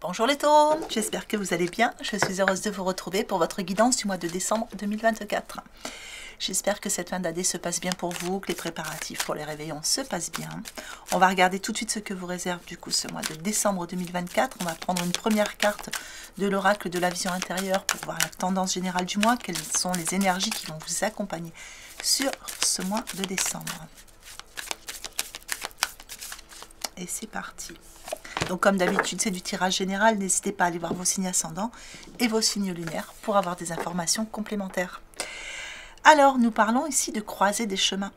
Bonjour les taureaux, j'espère que vous allez bien. Je suis heureuse de vous retrouver pour votre guidance du mois de décembre 2024. J'espère que cette fin d'année se passe bien pour vous, que les préparatifs pour les réveillons se passent bien. On va regarder tout de suite ce que vous réserve du coup ce mois de décembre 2024. On va prendre une première carte de l'oracle de la vision intérieure pour voir la tendance générale du mois. Quelles sont les énergies qui vont vous accompagner sur ce mois de décembre. Et c'est parti. Donc comme d'habitude, c'est du tirage général. N'hésitez pas à aller voir vos signes ascendants et vos signes lunaires pour avoir des informations complémentaires. Alors, nous parlons ici de croiser des chemins.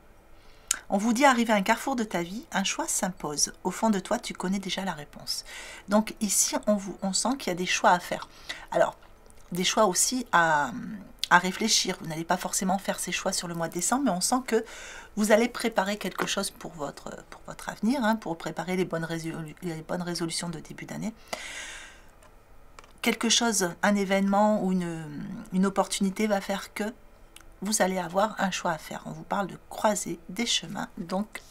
On vous dit, arrivé à un carrefour de ta vie, un choix s'impose. Au fond de toi, tu connais déjà la réponse. Donc ici, on sent qu'il y a des choix à faire. Alors, des choix aussi à réfléchir. Vous n'allez pas forcément faire ces choix sur le mois de décembre, mais on sent que vous allez préparer quelque chose pour votre avenir, hein, pour préparer les bonnes résolutions de début d'année. Quelque chose, un événement ou une opportunité va faire que vous allez avoir un choix à faire. On vous parle de croiser des chemins. Donc,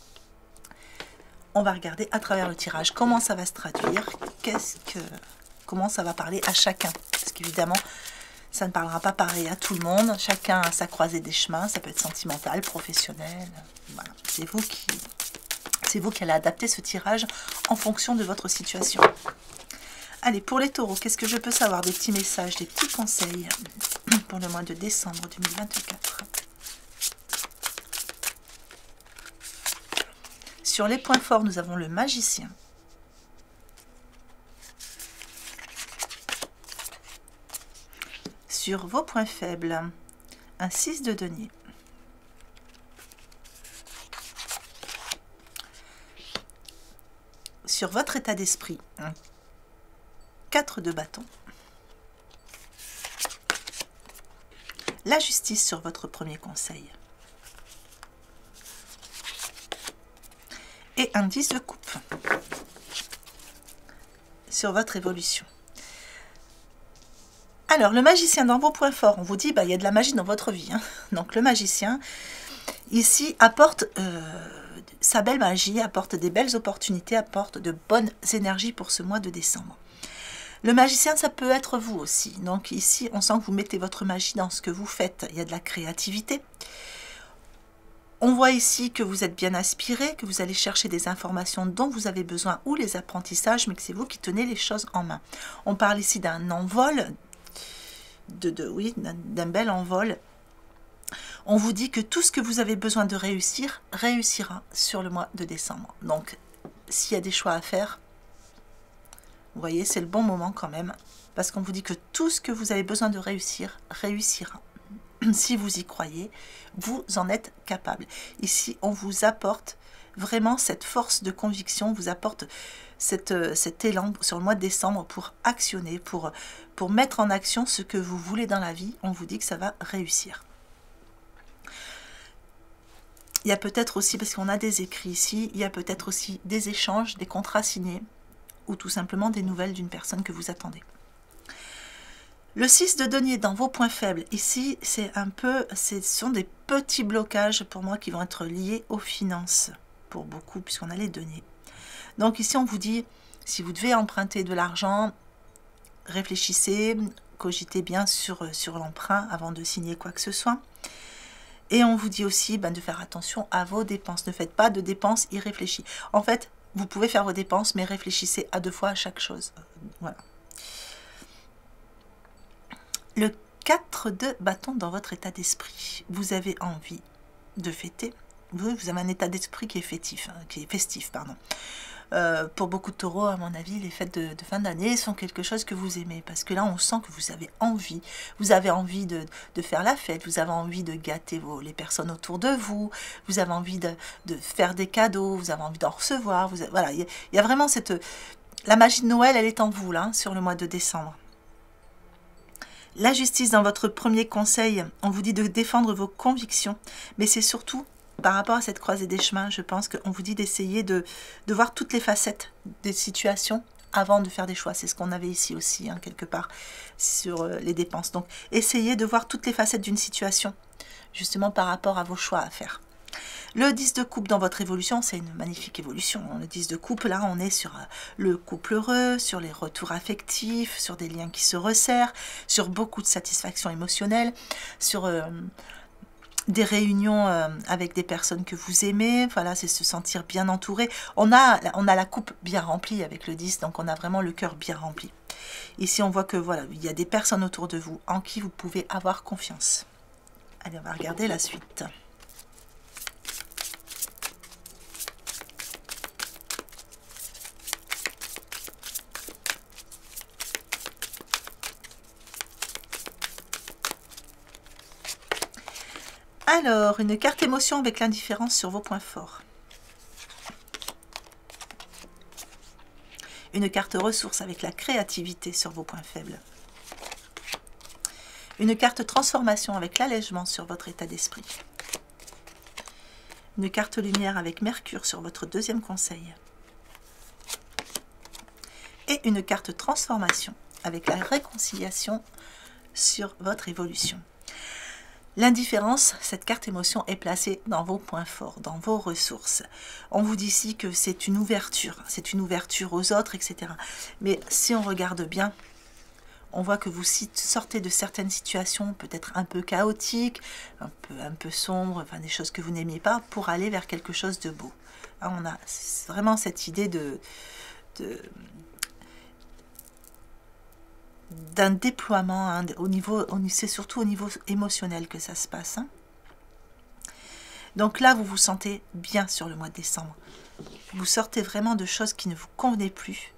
on va regarder à travers le tirage comment ça va se traduire, comment ça va parler à chacun. Parce qu'évidemment, ça ne parlera pas pareil à tout le monde. Chacun a sa croisée des chemins. Ça peut être sentimental, professionnel. Voilà. C'est vous qui allez adapter ce tirage en fonction de votre situation. Allez, pour les taureaux, qu'est-ce que je peux savoir? Des petits messages, des petits conseils pour le mois de décembre 2024. Sur les points forts, nous avons le magicien. Sur vos points faibles, un 6 de denier. Sur votre état d'esprit, un 4 de bâton. La justice sur votre premier conseil. Et un 10 de coupe sur votre évolution. Alors, le magicien dans vos points forts, on vous dit, il y a de la magie dans votre vie. Hein. Donc, le magicien, ici, apporte sa belle magie, apporte des belles opportunités, apporte de bonnes énergies pour ce mois de décembre. Le magicien, ça peut être vous aussi. Donc, ici, on sent que vous mettez votre magie dans ce que vous faites. Il y a de la créativité. On voit ici que vous êtes bien inspiré, que vous allez chercher des informations dont vous avez besoin ou les apprentissages, mais que c'est vous qui tenez les choses en main. On parle ici d'un envol, d'un bel envol. On vous dit que tout ce que vous avez besoin de réussir, réussira sur le mois de décembre. Donc, s'il y a des choix à faire, vous voyez, c'est le bon moment quand même, parce qu'on vous dit que tout ce que vous avez besoin de réussir, réussira. Si vous y croyez, vous en êtes capable. Ici, on vous apporte vraiment cette force de conviction, on vous apporte cet élan sur le mois de décembre pour actionner, pour mettre en action ce que vous voulez dans la vie. On vous dit que ça va réussir. Il y a peut-être aussi, parce qu'on a des écrits ici, il y a peut-être aussi des échanges, des contrats signés, ou tout simplement des nouvelles d'une personne que vous attendez. Le 6 de denier dans vos points faibles, ici, ce sont des petits blocages pour moi qui vont être liés aux finances, pour beaucoup, puisqu'on a les deniers. Donc ici, on vous dit, si vous devez emprunter de l'argent, réfléchissez, cogitez bien sur l'emprunt avant de signer quoi que ce soit. Et on vous dit aussi de faire attention à vos dépenses. Ne faites pas de dépenses irréfléchies. En fait, vous pouvez faire vos dépenses, mais réfléchissez à 2 fois à chaque chose. Voilà. Le 4 de bâton dans votre état d'esprit. Vous avez envie de fêter. Vous avez un état d'esprit qui est festif, pardon. Pour beaucoup de taureaux, à mon avis, les fêtes de fin d'année sont quelque chose que vous aimez. Parce que là, on sent que vous avez envie. Vous avez envie de faire la fête. Vous avez envie de gâter les personnes autour de vous. Vous avez envie de faire des cadeaux. Vous avez envie d'en recevoir. Voilà, il y a vraiment la magie de Noël, elle est en vous, là, sur le mois de décembre. La justice dans votre premier conseil, on vous dit de défendre vos convictions. Mais c'est surtout par rapport à cette croisée des chemins, je pense qu'on vous dit d'essayer de voir toutes les facettes des situations avant de faire des choix. C'est ce qu'on avait ici aussi, hein, quelque part, sur les dépenses. Donc, essayez de voir toutes les facettes d'une situation, justement par rapport à vos choix à faire. Le 10 de coupe dans votre évolution, c'est une magnifique évolution. Le 10 de coupe, là, on est sur le couple heureux, sur les retours affectifs, sur des liens qui se resserrent, sur beaucoup de satisfaction émotionnelle, sur des réunions avec des personnes que vous aimez. Voilà, c'est se sentir bien entouré. On a la coupe bien remplie avec le 10, donc on a vraiment le cœur bien rempli. Ici, on voit que voilà, il y a des personnes autour de vous en qui vous pouvez avoir confiance. Allez, on va regarder la suite. Alors, une carte émotion avec l'indifférence sur vos points forts. Une carte ressources avec la créativité sur vos points faibles. Une carte transformation avec l'allègement sur votre état d'esprit. Une carte lumière avec Mercure sur votre deuxième conseil. Et une carte transformation avec la réconciliation sur votre évolution. L'indifférence, cette carte émotion est placée dans vos points forts, dans vos ressources. On vous dit ici que c'est une ouverture aux autres, etc. Mais si on regarde bien, on voit que vous sortez de certaines situations peut-être un peu chaotiques, un peu sombres, enfin des choses que vous n'aimiez pas, pour aller vers quelque chose de beau. Hein, on a vraiment cette idée d'un déploiement, hein, c'est surtout au niveau émotionnel que ça se passe. Hein. Donc là, vous vous sentez bien sur le mois de décembre. Vous sortez vraiment de choses qui ne vous convenaient plus.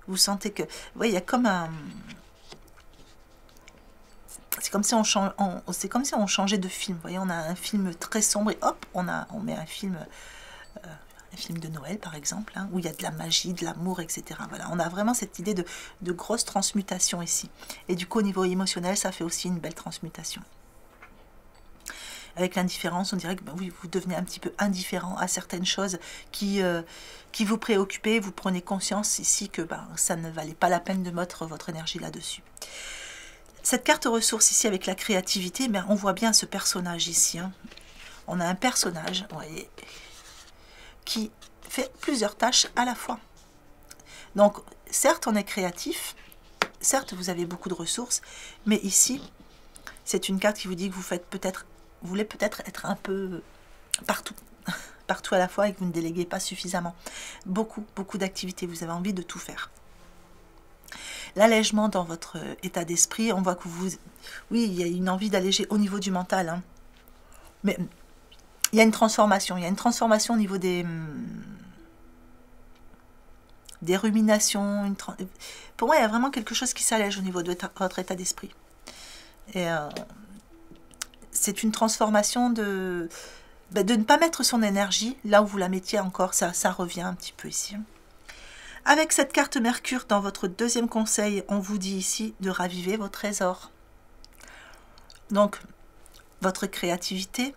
Vous sentez que... Vous voyez, il y a comme un... C'est comme si on changeait de film. Vous voyez, on a un film très sombre et hop, on met un film de Noël par exemple, hein, où il y a de la magie, de l'amour, etc. Voilà, on a vraiment cette idée de grosse transmutation ici. Et du coup, au niveau émotionnel, ça fait aussi une belle transmutation. Avec l'indifférence, on dirait que ben oui, vous devenez un petit peu indifférent à certaines choses qui vous préoccupaient. Vous prenez conscience ici que ben, ça ne valait pas la peine de mettre votre énergie là-dessus. Cette carte ressource ici avec la créativité, ben, on voit bien ce personnage ici. Hein. On a un personnage, vous voyez, qui fait plusieurs tâches à la fois. Donc, certes, on est créatif, certes, vous avez beaucoup de ressources, mais ici, c'est une carte qui vous dit que vous voulez peut-être être un peu partout, partout à la fois et que vous ne déléguez pas suffisamment. Beaucoup d'activités, vous avez envie de tout faire. L'allègement dans votre état d'esprit, on voit que oui, il y a une envie d'alléger au niveau du mental, hein. Mais il y a une transformation au niveau des ruminations. Pour moi, il y a vraiment quelque chose qui s'allège au niveau de votre état d'esprit. Et c'est une transformation de ne pas mettre son énergie là où vous la mettiez encore. Ça revient un petit peu ici. Avec cette carte Mercure dans votre deuxième conseil, on vous dit ici de raviver vos trésors. Donc, votre créativité,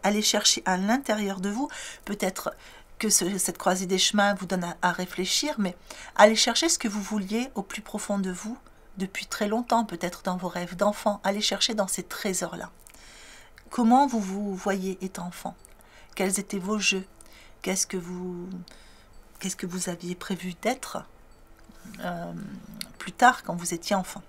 allez chercher à l'intérieur de vous, peut-être que cette croisée des chemins vous donne à réfléchir, mais allez chercher ce que vous vouliez au plus profond de vous, depuis très longtemps, peut-être dans vos rêves d'enfant. Allez chercher dans ces trésors-là. Comment vous vous voyez étant enfant? Quels étaient vos jeux? Qu'est-ce que vous aviez prévu d'être plus tard quand vous étiez enfant?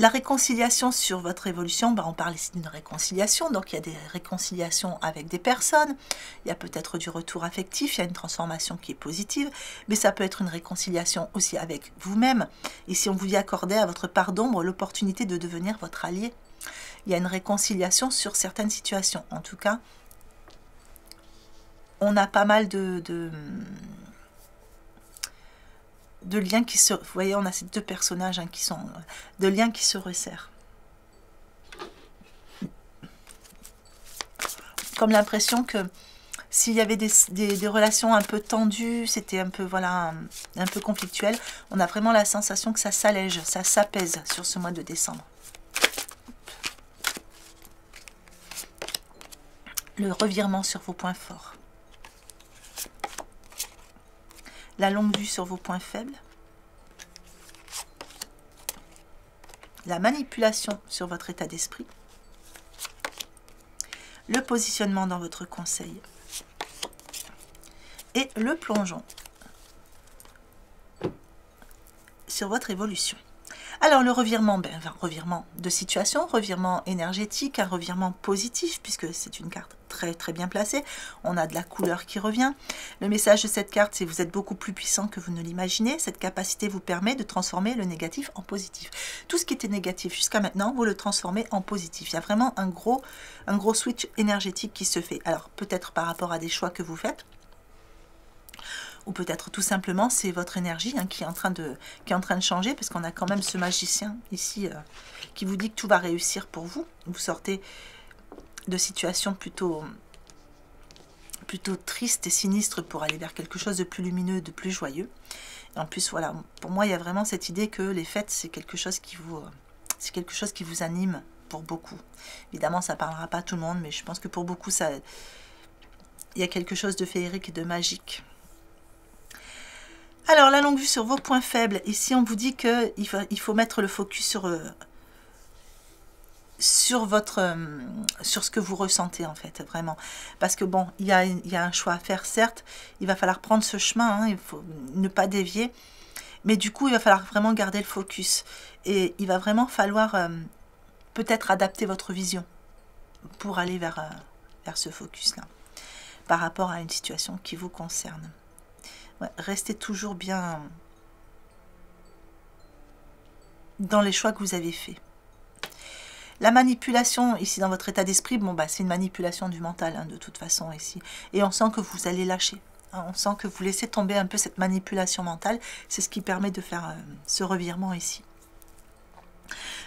La réconciliation sur votre évolution, on parle ici d'une réconciliation, donc il y a des réconciliations avec des personnes, il y a peut-être du retour affectif, il y a une transformation qui est positive, mais ça peut être une réconciliation aussi avec vous-même. Et si on vous y accordait à votre part d'ombre l'opportunité de devenir votre allié, il y a une réconciliation sur certaines situations. En tout cas, on a pas mal de liens qui se... Vous voyez, on a ces deux personnages qui sont... de liens qui se resserrent. Comme l'impression que s'il y avait des relations un peu tendues, c'était un peu, voilà, un peu conflictuel, on a vraiment la sensation que ça s'allège, ça s'apaise sur ce mois de décembre. Le revirement sur vos points forts. La longue vue sur vos points faibles. La manipulation sur votre état d'esprit. le positionnement dans votre conseil et le plongeon sur votre évolution. Alors le revirement, revirement de situation, revirement énergétique, un revirement positif puisque c'est une carte très bien placée. On a de la couleur qui revient. Le message de cette carte, c'est que vous êtes beaucoup plus puissant que vous ne l'imaginez. Cette capacité vous permet de transformer le négatif en positif. Tout ce qui était négatif jusqu'à maintenant, vous le transformez en positif. Il y a vraiment un gros switch énergétique qui se fait. Alors peut-être par rapport à des choix que vous faites, ou peut-être tout simplement c'est votre énergie qui est en train de changer, parce qu'on a quand même ce magicien ici qui vous dit que tout va réussir pour vous. Vous sortez de situations plutôt tristes et sinistres pour aller vers quelque chose de plus lumineux, de plus joyeux. Et en plus, voilà, pour moi, il y a vraiment cette idée que les fêtes, c'est quelque chose qui vous anime pour beaucoup. Évidemment, ça ne parlera pas à tout le monde, mais je pense que pour beaucoup, il y a quelque chose de féerique et de magique. Alors, la longue vue sur vos points faibles. Ici, on vous dit qu'il faut mettre le focus sur ce que vous ressentez, en fait, vraiment. Parce que, bon, il y a un choix à faire, certes. Il va falloir prendre ce chemin, il faut ne pas dévier. Mais du coup, il va falloir vraiment garder le focus. Et il va vraiment falloir peut-être adapter votre vision pour aller vers ce focus-là, par rapport à une situation qui vous concerne. Ouais, restez toujours bien dans les choix que vous avez faits. La manipulation, ici dans votre état d'esprit, bon, c'est une manipulation du mental, de toute façon, ici. Et on sent que vous allez lâcher. On sent que vous laissez tomber un peu cette manipulation mentale. C'est ce qui permet de faire ce revirement ici.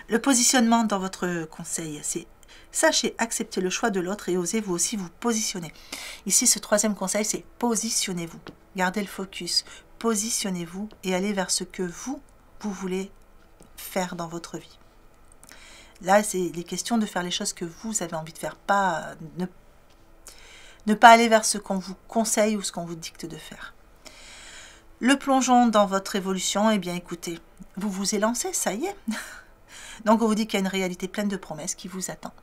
Le positionnement dans votre conseil, c'est sachez accepter le choix de l'autre et osez vous aussi vous positionner. Ici, ce troisième conseil, c'est positionnez-vous. Gardez le focus, positionnez-vous et allez vers ce que vous voulez faire dans votre vie. Là, c'est les questions de faire les choses que vous avez envie de faire, ne pas aller vers ce qu'on vous conseille ou ce qu'on vous dicte de faire. Le plongeon dans votre évolution, eh bien écoutez, vous vous élancez, ça y est. Donc on vous dit qu'il y a une réalité pleine de promesses qui vous attend.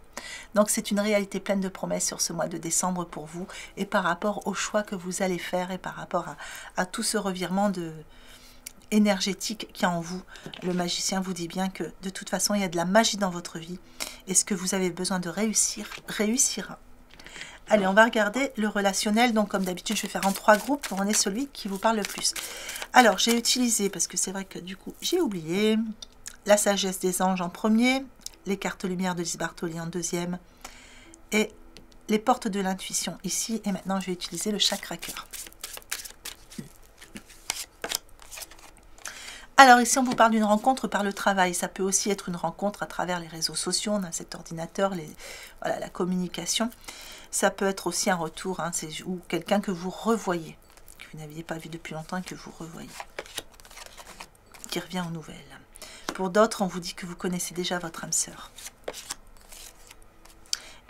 Donc c'est une réalité pleine de promesses sur ce mois de décembre pour vous et par rapport aux choix que vous allez faire et par rapport à tout ce revirement énergétique qui est en vous. Le magicien vous dit bien que de toute façon il y a de la magie dans votre vie et ce que vous avez besoin de réussira. Allez, on va regarder le relationnel. Donc comme d'habitude je vais faire en 3 groupes pour en est celui qui vous parle le plus. Alors j'ai utilisé, parce que c'est vrai que du coup j'ai oublié, la sagesse des anges en premier, les cartes lumière de Lise Bartoli en deuxième et les portes de l'intuition ici. Et maintenant je vais utiliser le chakra cœur. Alors ici on vous parle d'une rencontre par le travail. Ça peut aussi être une rencontre à travers les réseaux sociaux. On a cet ordinateur, voilà, la communication. Ça peut être aussi un retour, ou quelqu'un que vous revoyez, que vous n'aviez pas vu depuis longtemps et que vous revoyez, qui revient aux nouvelles. Pour d'autres, on vous dit que vous connaissez déjà votre âme sœur.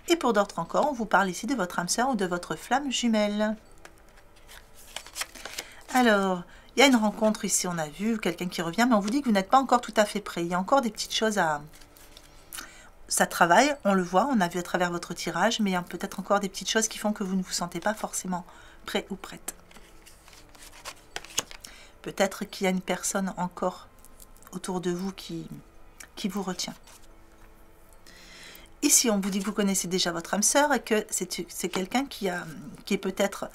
Et pour d'autres encore, on vous parle ici de votre âme sœur ou de votre flamme jumelle. Alors, il y a une rencontre ici, on a vu quelqu'un qui revient, mais on vous dit que vous n'êtes pas encore tout à fait prêt. Il y a encore des petites choses à... Ça travaille, on le voit, on a vu à travers votre tirage, mais il y a peut-être encore des petites choses qui font que vous ne vous sentez pas forcément prêt ou prête. Peut-être qu'il y a une personne encore autour de vous qui vous retient. Ici, on vous dit que vous connaissez déjà votre âme sœur et que c'est quelqu'un qui est peut-être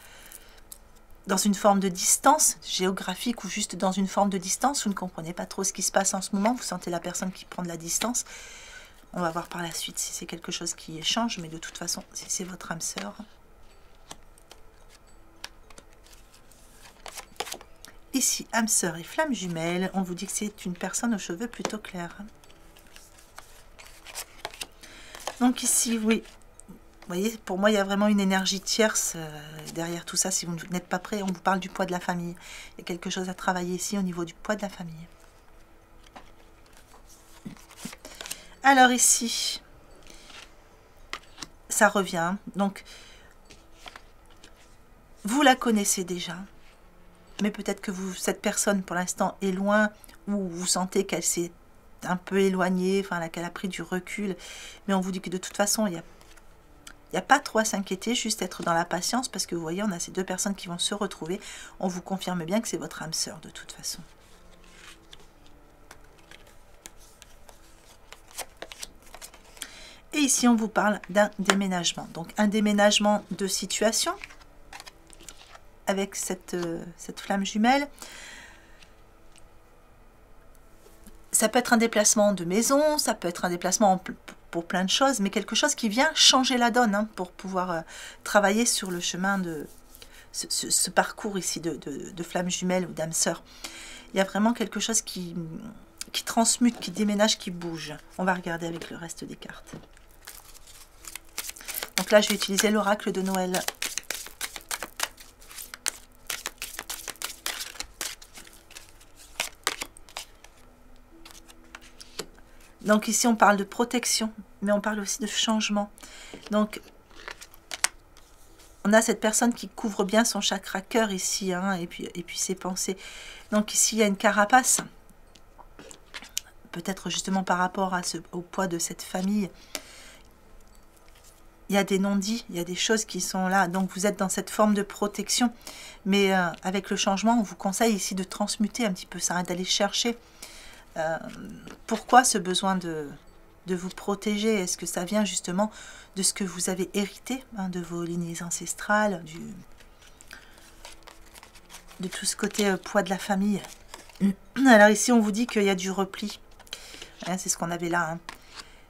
dans une forme de distance géographique ou juste dans une forme de distance. Vous ne comprenez pas trop ce qui se passe en ce moment. Vous sentez la personne qui prend de la distance. On va voir par la suite si c'est quelque chose qui change, mais de toute façon, si c'est votre âme sœur. Ici, âme sœur et flamme jumelle, on vous dit que c'est une personne aux cheveux plutôt clairs. Donc ici, oui, vous voyez, pour moi, il y a vraiment une énergie tierce derrière tout ça. Si vous n'êtes pas prêt, on vous parle du poids de la famille. Il y a quelque chose à travailler ici au niveau du poids de la famille. Alors ici, ça revient. Donc, vous la connaissez déjà. Mais peut-être que cette personne, pour l'instant, est loin, ou vous sentez qu'elle s'est un peu éloignée, enfin, qu'elle a pris du recul. Mais on vous dit que de toute façon, il Il n'y a pas trop à s'inquiéter, juste être dans la patience, parce que vous voyez, on a ces deux personnes qui vont se retrouver. On vous confirme bien que c'est votre âme sœur de toute façon. Et ici, on vous parle d'un déménagement. Donc, un déménagement de situation avec cette flamme jumelle. Ça peut être un déplacement de maison, ça peut être un déplacement pour plein de choses, mais quelque chose qui vient changer la donne hein, pour pouvoir travailler sur le chemin de ce parcours ici de flamme jumelle ou d'âme sœur. Il y a vraiment quelque chose qui transmute, qui déménage, qui bouge. On va regarder avec le reste des cartes. Donc là, je vais utiliser l'oracle de Noël. Donc ici, on parle de protection, mais on parle aussi de changement. Donc, on a cette personne qui couvre bien son chakra cœur ici, hein, et puis ses pensées. Donc ici, il y a une carapace. Peut-être justement par rapport au poids de cette famille. Il y a des non-dits, il y a des choses qui sont là. Donc vous êtes dans cette forme de protection. Mais avec le changement, on vous conseille ici de transmuter un petit peu ça, hein, d'aller chercher. Pourquoi ce besoin de vous protéger? Est-ce que ça vient justement de ce que vous avez hérité, hein, de vos lignées ancestrales, de tout ce côté poids de la famille? Alors ici, on vous dit qu'il y a du repli. Hein, c'est ce qu'on avait là. Hein.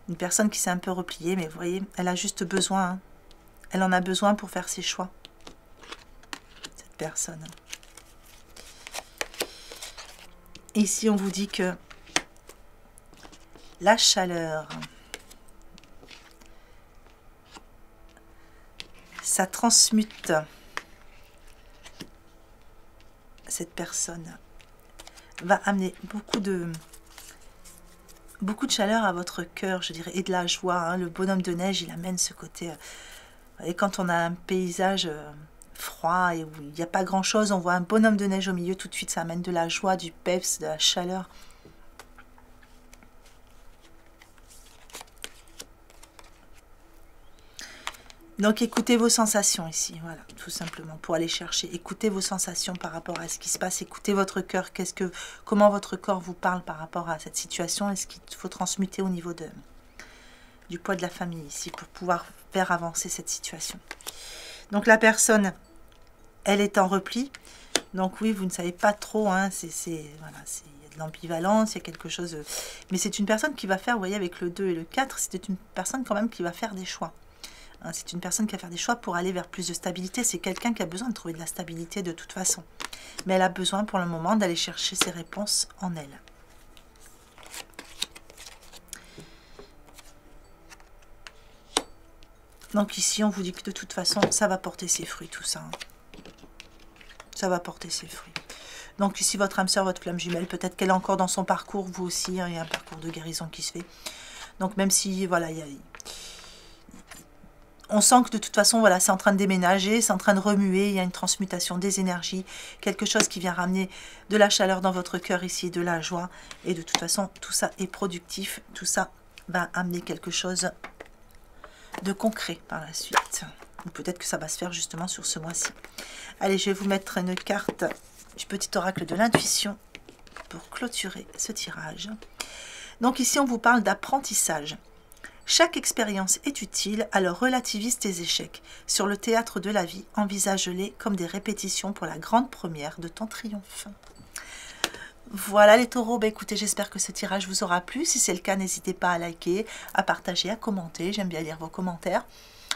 Une personne qui s'est un peu repliée, mais vous voyez, elle a juste besoin. Hein. Elle en a besoin pour faire ses choix. Cette personne. Ici, on vous dit que la chaleur, ça transmute cette personne, va amener beaucoup de chaleur à votre cœur, je dirais, et de la joie. Hein. Le bonhomme de neige, il amène ce côté. Et quand on a un paysage froid et où il n'y a pas grand-chose, on voit un bonhomme de neige au milieu, tout de suite, ça amène de la joie, du peps, de la chaleur. Donc écoutez vos sensations ici, voilà, tout simplement, pour aller chercher. Écoutez vos sensations par rapport à ce qui se passe, écoutez votre cœur, comment votre corps vous parle par rapport à cette situation, et ce qu'il faut transmuter au niveau du poids de la famille ici, pour pouvoir faire avancer cette situation. Donc la personne, elle est en repli, donc oui, vous ne savez pas trop, hein, voilà, il y a de l'ambivalence, il y a quelque chose, mais c'est une personne qui va faire, vous voyez, avec le 2 et le 4, c'est une personne quand même qui va faire des choix. C'est une personne qui va faire des choix pour aller vers plus de stabilité. C'est quelqu'un qui a besoin de trouver de la stabilité de toute façon. Mais elle a besoin pour le moment d'aller chercher ses réponses en elle. Donc ici, on vous dit que de toute façon, ça va porter ses fruits, tout ça. Ça va porter ses fruits. Donc ici, votre âme sœur, votre flamme jumelle, peut-être qu'elle est encore dans son parcours, vous aussi, hein, il y a un parcours de guérison qui se fait. Donc même si, voilà, on sent que de toute façon, voilà, c'est en train de déménager, c'est en train de remuer, il y a une transmutation des énergies, quelque chose qui vient ramener de la chaleur dans votre cœur ici, de la joie. Et de toute façon, tout ça est productif, tout ça va amener quelque chose de concret par la suite. Ou peut-être que ça va se faire justement sur ce mois-ci. Allez, je vais vous mettre une carte du petit oracle de l'intuition pour clôturer ce tirage. Donc ici, on vous parle d'apprentissage. Chaque expérience est utile, alors relativise tes échecs. Sur le théâtre de la vie, envisage-les comme des répétitions pour la grande première de ton triomphe. Voilà les taureaux, écoutez, j'espère que ce tirage vous aura plu. Si c'est le cas, n'hésitez pas à liker, à partager, à commenter. J'aime bien lire vos commentaires.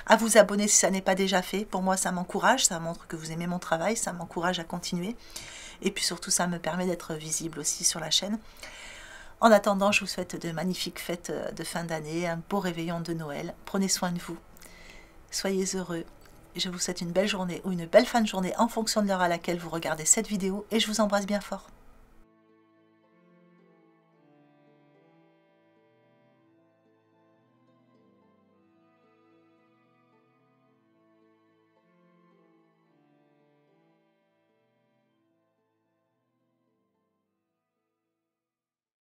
À vous abonner si ça n'est pas déjà fait. Pour moi, ça m'encourage, ça montre que vous aimez mon travail, ça m'encourage à continuer. Et puis surtout, ça me permet d'être visible aussi sur la chaîne. En attendant, je vous souhaite de magnifiques fêtes de fin d'année, un beau réveillon de Noël. Prenez soin de vous, soyez heureux. Je vous souhaite une belle journée ou une belle fin de journée en fonction de l'heure à laquelle vous regardez cette vidéo et je vous embrasse bien fort.